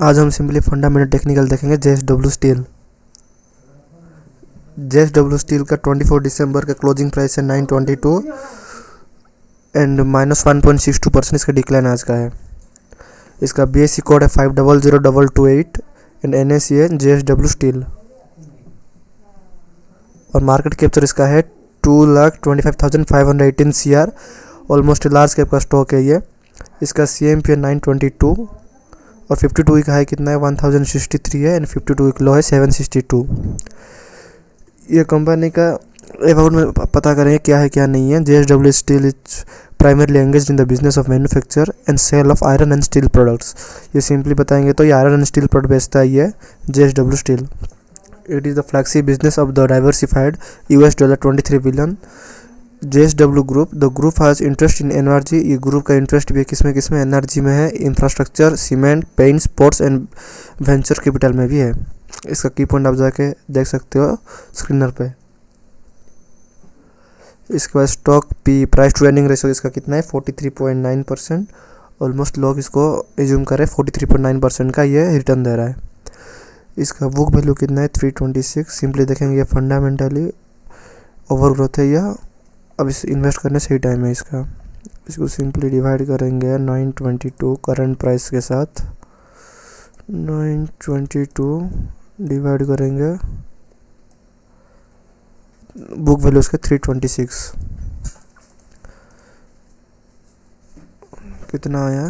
आज हम simply fundamental technical देखेंगे जेएसडब्ल्यू स्टील। जेएसडब्ल्यू स्टील का 24 दिसंबर का क्लोजिंग प्राइस है 922 एंड -1.62% इसका डिक्लाइन आज का है। इसका बीएससी कोड है 500228 एंड एनएससी है जेएसडब्ल्यू स्टील और मार्केट कैप्चर इसका है 2,25,518 CR। ऑलमोस्ट लार्ज कैप का स्टॉक है ये। इसका CMP है 922 और 52 वीक हाई कितना है 1063 है एंड 52 वीक लो है 762। ये कंपनी का अबाउट में पता करेंगे क्या है क्या नहीं है। JSW steel is primarily engaged in the business of manufacture and sale of iron and steel products. ये सिंपली बताएंगे तो ये आयरन एंड स्टील प्रोडक्ट बेचता है ये JSW steel. It is the flagship business of the diversified $23 billion JSW group. The group has interest in energy. ये group का interest भी किस में एनर्जी में है, infrastructure, cement, paint, sports and venture capital में भी है। इसका की पॉइंट आप जाके देख सकते हो स्क्रीनर पे। इसके बाद stock P price to earning ratio इसका कितना है 43.9%। ऑलमोस्ट लोग इसको एज्यूम करें 43.9% का ये रिटर्न दे रहा है। इसका बुक वैल्यू कितना है 326। सिंपली देखेंगे ये फंडामेंटली ओवर ग्रोथ है या अब इस इन्वेस्ट करने सही टाइम है इसका। इसको सिंपली डिवाइड करेंगे 922 करंट प्राइस के साथ। 922 डिवाइड करेंगे बुक वैल्यू इसका 326 कितना आया,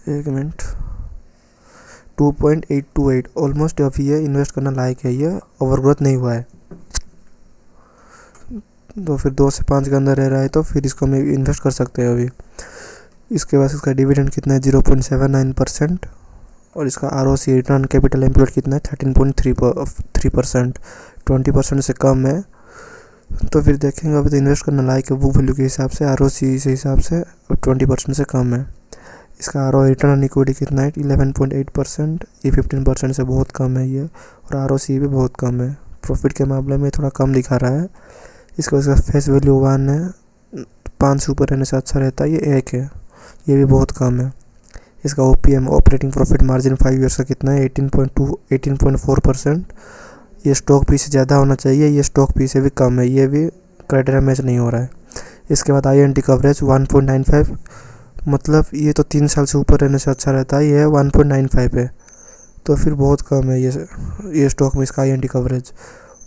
एक मिनट, 2.828। ऑलमोस्ट अभी ये इन्वेस्ट करना लायक है, ये ओवरग्रोथ नहीं हुआ है। तो फिर 2 से 5 के अंदर रह रहा है तो फिर इसको हम इन्वेस्ट कर सकते हैं अभी। इसके बाद इसका डिविडेंड कितना है 0.79% और इसका ROC रिटर्न कैपिटल एम्प्लॉयड कितना है 13.3%, 20% से कम है। तो फिर देखेंगे अभी तो इन्वेस्ट करना लायक है बुक वैल्यू के हिसाब से, ROC के हिसाब से, और 20% से कम है। इसका ROI रिटर्न ऑन इक्विटी कितना है 11.8%। ये 15% से बहुत कम है ये, और ROC भी बहुत कम है। प्रॉफिट के मामले में थोड़ा कम दिखा रहा है। इसका फेस वैल्यू 1 है, 5 से ऊपर रहने से अच्छा रहता है, ये 1 है, ये भी बहुत कम है। इसका OPM operating profit margin 5 years का कितना है 18.4%। ये स्टॉक पी से ज़्यादा होना चाहिए, ये स्टॉक पी से भी कम है, ये भी क्राइटेरिया मैच नहीं हो रहा है। इसके बाद INT कवरेज 1.95, मतलब ये तो 3 साल से ऊपर रहने से अच्छा रहता है, ये 1.95 है, तो फिर बहुत कम है ये स्टॉक में इसका INT कवरेज।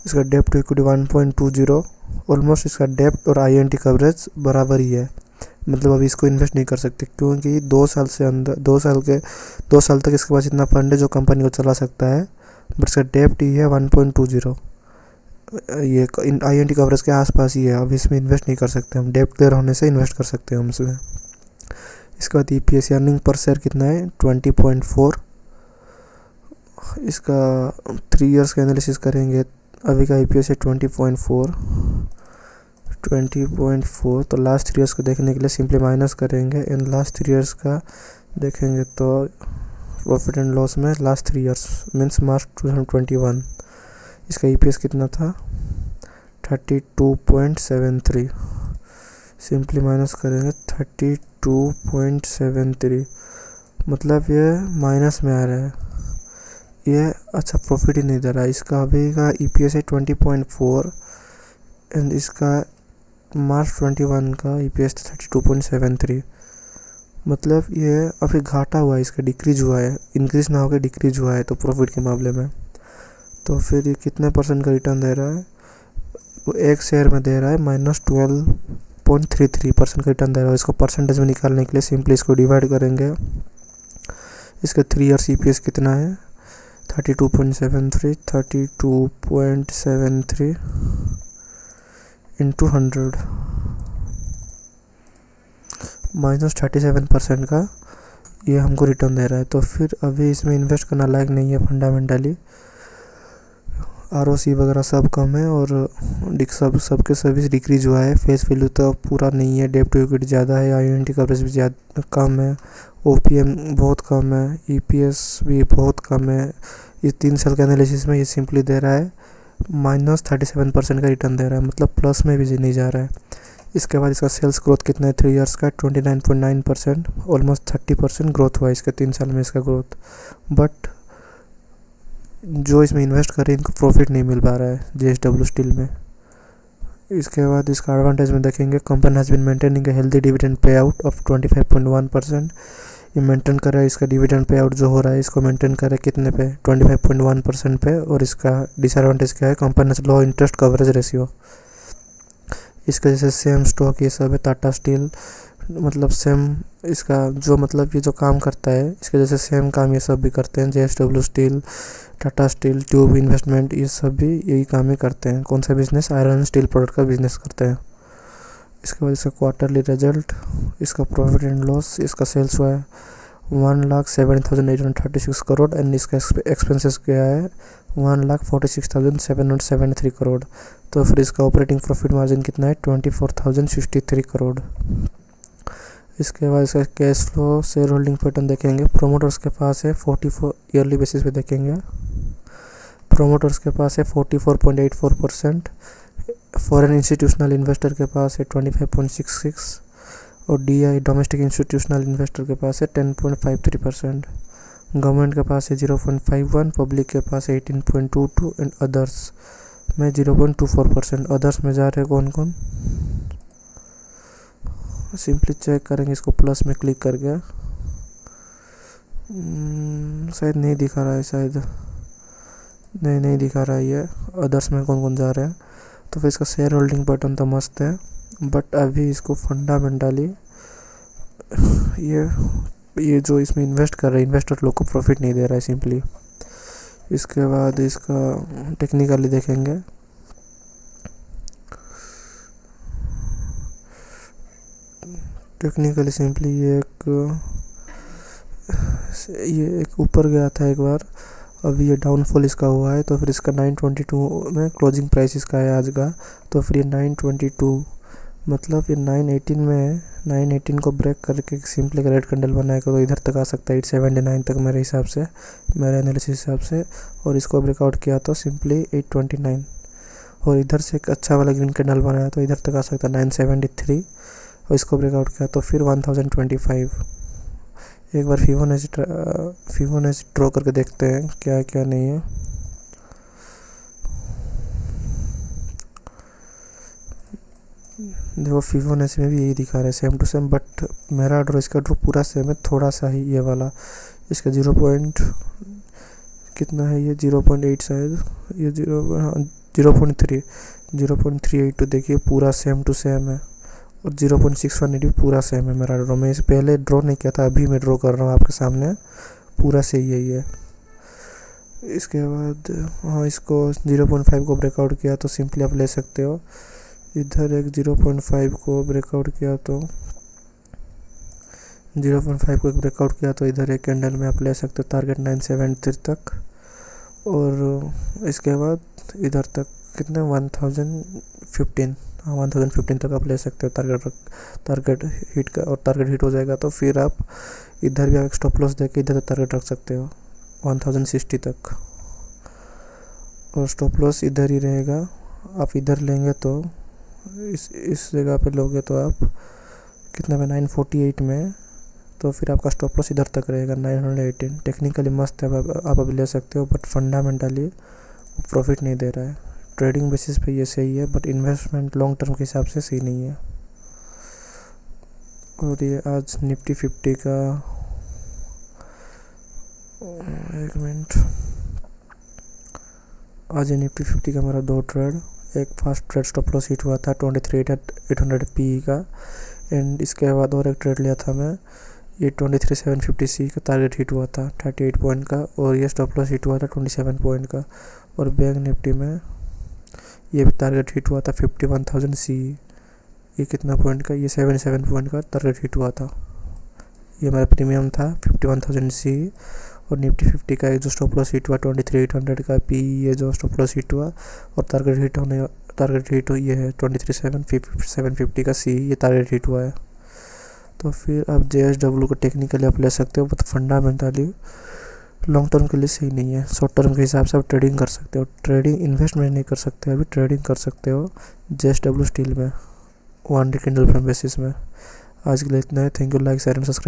इसका डेप्ट टू इक्विटी 1.20। ऑलमोस्ट इसका डेप्ट और INT कवरेज बराबर ही है, मतलब अभी इसको इन्वेस्ट नहीं कर सकते क्योंकि 2 साल से अंदर 2 साल तक इसके पास इतना फंड है जो कंपनी को चला सकता है, बट इसका डेप्ट ही है 1.20। ये INT कवरेज के आसपास ही है, अब इसमें इन्वेस्ट नहीं कर सकते हम, डेप्ट क्लियर होने से इन्वेस्ट कर सकते हैं हम इसमें। इसके बाद EPS अर्निंग पर शेयर कितना है 20.4। इसका 3 इयर्स का एनालिसिस करेंगे, अभी का EPS है 20.4। तो लास्ट 3 इयर्स को देखने के लिए सिंपली माइनस करेंगे एंड लास्ट 3 इयर्स का देखेंगे तो प्रॉफिट एंड लॉस में लास्ट 3 इयर्स मीन्स मार्च 2021 इसका EPS कितना था 32.73। सिंपली माइनस करेंगे 32.73, मतलब ये माइनस में आ रहा है, ये अच्छा प्रॉफिट ही नहीं दे रहा है। इसका अभी का EPS है 20.4 एंड इसका मार्च 21 का EPS था 32.73, मतलब ये अभी घाटा हुआ है, इसका डिक्रीज हुआ है, इंक्रीज ना होकर डिक्रीज हुआ है तो प्रॉफिट के मामले में। तो फिर ये कितने % का रिटर्न दे रहा है, वो एक शेयर में दे रहा है -12.33% का रिटर्न दे रहा है। इसको परसेंटेज में निकालने के लिए सिंपली इसको डिवाइड करेंगे। इसका 3 इयर्स EPS कितना है 32.73 इंटू 100 -37% का ये हमको रिटर्न दे रहा है। तो फिर अभी इसमें इन्वेस्ट करना लायक नहीं है फंडामेंटली। ROC वगैरह सब कम है और सबके सर्विस डिक्रीज हुआ है। फेस वैल्यू तो पूरा नहीं है, डेप्ट टू इक्विटी ज़्यादा है, INT कवरेज भी ज़्यादा कम है, OPM बहुत कम है, EPS भी बहुत कम है। ये 3 साल के एनालिसिस में ये सिंपली दे रहा है -37% का रिटर्न दे रहा है, मतलब प्लस में भी नहीं जा रहा है। इसके बाद इसका सेल्स ग्रोथ कितना है 3 इयर्स का 29.9%, ऑलमोस्ट 30% ग्रोथ हुआ है इसके 3 साल में इसका ग्रोथ। बट जो इसमें इन्वेस्ट कर रहे हैं इनको प्रॉफिट नहीं मिल पा रहा है JSW स्टील में। इसके बाद इसका एडवांटेज में देखेंगे, company has been maintaining a healthy dividend pay out of 25.1%। ये मेंटेन कर रहा है, इसका डिविडेंड पे आउट जो हो रहा है इसको मेंटेन कर रहा है कितने पे, 25.1% पे। और इसका डिसएडवांटेज क्या है, company has low interest coverage ratio. इसका जैसे सेम स्टॉक ये सब है टाटा स्टील, मतलब सेम इसका जो मतलब ये जो काम करता है इसके जैसे सेम काम ये सब भी करते हैं। JSW steel, Tata steel, tube investment, ये सब भी यही काम ही करते हैं। कौन सा बिजनेस, आयरन स्टील प्रोडक्ट का बिजनेस करते हैं। इसके बाद इसका क्वार्टरली रिजल्ट, इसका प्रॉफिट एंड लॉस, इसका सेल्स हुआ है 1,07,836 करोड़ एंड इसका एक्सपेंसेस क्या है 1,46,773 करोड़। तो फिर इसका ऑपरेटिंग प्रॉफिट मार्जिन कितना है 24,063 करोड़। इसके बाद इसका cash flow share holding pattern देखेंगे। प्रोमोटर्स के पास है 44 ईयरली बेसिस पे देखेंगे, प्रोमोटर्स के पास है 44.84%, फॉरेन इंस्टीट्यूशनल इन्वेस्टर के पास है 25.66 और DI डोमेस्टिक इंस्टीट्यूशनल इन्वेस्टर के पास है 10.53%, गवर्नमेंट के पास है 0.51, पब्लिक के पास है 18.22 एंड अदर्स में 0.24%। अदर्स में जा रहे हैं कौन कौन, सिंपली चेक करेंगे इसको प्लस में क्लिक करके। शायद नहीं दिखा रहा है, शायद नहीं दिखा रहा है ये अदर्स में कौन कौन जा रहा है। तो फिर इसका शेयर होल्डिंग पैटर्न तो मस्त है, बट अभी इसको फंडामेंटली ये जो इसमें इन्वेस्ट कर रहे हैं इन्वेस्टर लोग को प्रॉफिट नहीं दे रहा है सिंपली। इसके बाद इसका टेक्निकली देखेंगे, टेक्निकली सिंपली ये एक ऊपर गया था एक बार, अभी ये डाउनफॉल इसका हुआ है। तो फिर इसका 922 में क्लोजिंग प्राइस इसका है आज का। तो फिर ये 922 मतलब ये 918 में है, 918 को ब्रेक करके सिंपली एक रेड कैंडल बनाएगा तो इधर तक आ सकता है 879 तक मेरे हिसाब से, मेरे एनालिसिस हिसाब से। और इसको ब्रेकआउट किया तो सिंपली 829 और इधर से एक अच्छा वाला ग्रीन कैंडल बनाया तो इधर तक आ सकता है 973 और इसको ब्रेकआउट किया तो फिर 1025। एक बार फिबोनाची ड्रॉ करके देखते हैं क्या क्या नहीं है। देखो फिबोनाची में भी यही दिखा रहा है सेम टू सेम, बट मेरा ड्रॉ इसका ड्रॉ पूरा सेम है, थोड़ा सा ही ये वाला इसका 0 पॉइंट कितना है ये 0.8 शायद, ये 0.382 देखिए पूरा सेम टू सेम है। और 0.618 भी पूरा सेम है मेरा ड्रॉ। मैं इसे पहले ड्रॉ नहीं किया था, अभी मैं ड्रॉ कर रहा हूँ आपके सामने, पूरा सही यही है। इसके बाद हाँ इसको 0.5 को ब्रेकआउट किया तो सिंपली आप ले सकते हो। इधर एक 0.5 को ब्रेकआउट किया तो 0.5 को ब्रेकआउट किया तो इधर एक कैंडल में आप ले सकते हो टारगेट 973 तक। और इसके बाद इधर तक कितने 1015, हाँ 1015 तक आप ले सकते हो टारगेट हिट का। और टारगेट हिट हो जाएगा तो फिर आप इधर भी आप एक स्टॉप लॉस देके इधर तक टारगेट रख सकते हो 1060 तक। और स्टॉप लॉस इधर ही रहेगा, आप इधर लेंगे तो इस जगह पे लोगे तो आप कितना में 948 में, तो फिर आपका स्टॉप लॉस इधर तक रहेगा 918। टेक्निकली मस्त है, आप अभी ले सकते हो, बट फंडामेंटली प्रॉफिट नहीं दे रहा है। ट्रेडिंग बेसिस पे ये सही है, बट इन्वेस्टमेंट लॉन्ग टर्म के हिसाब से सही नहीं है। और ये आज निफ्टी 50 का, एक मिनट, आज ये निफ्टी 50 का मेरा 2 ट्रेड, एक fast trade stop loss hit हुआ था 23,800 PE का, एंड इसके बाद और एक ट्रेड लिया था मैं, ये 23,750 C का टारगेट हिट हुआ था 38 पॉइंट का, और ये स्टॉप लॉस हिट हुआ था 27 पॉइंट का। और बैंक निफ्टी में ये भी टारगेट हिट हुआ था 51,000 C, ये कितना पॉइंट का, ये 77 पॉइंट का टारगेट हिट हुआ था। ये हमारा प्रीमियम था 51,000 C। और निफ्टी 50 का एक जो स्टॉप लॉस हिट हुआ 23,800 का PE, ये जो स्टॉप लॉस हिट हुआ और टारगेट हिट ये है 23,750 का C, ये टारगेट हिट हुआ है। तो फिर आप JSW को टेक्निकली आप ले सकते हो, बट फंडामेंटली लॉन्ग टर्म के लिए सही नहीं है। शॉर्ट टर्म के हिसाब से आप ट्रेडिंग कर सकते हो, ट्रेडिंग इन्वेस्टमेंट नहीं कर सकते, अभी ट्रेडिंग कर सकते हो JSW स्टील में 1 डे कैंडल फ्रेम बेसिस में। आज के लिए इतना है, thank you, like share and subscribe.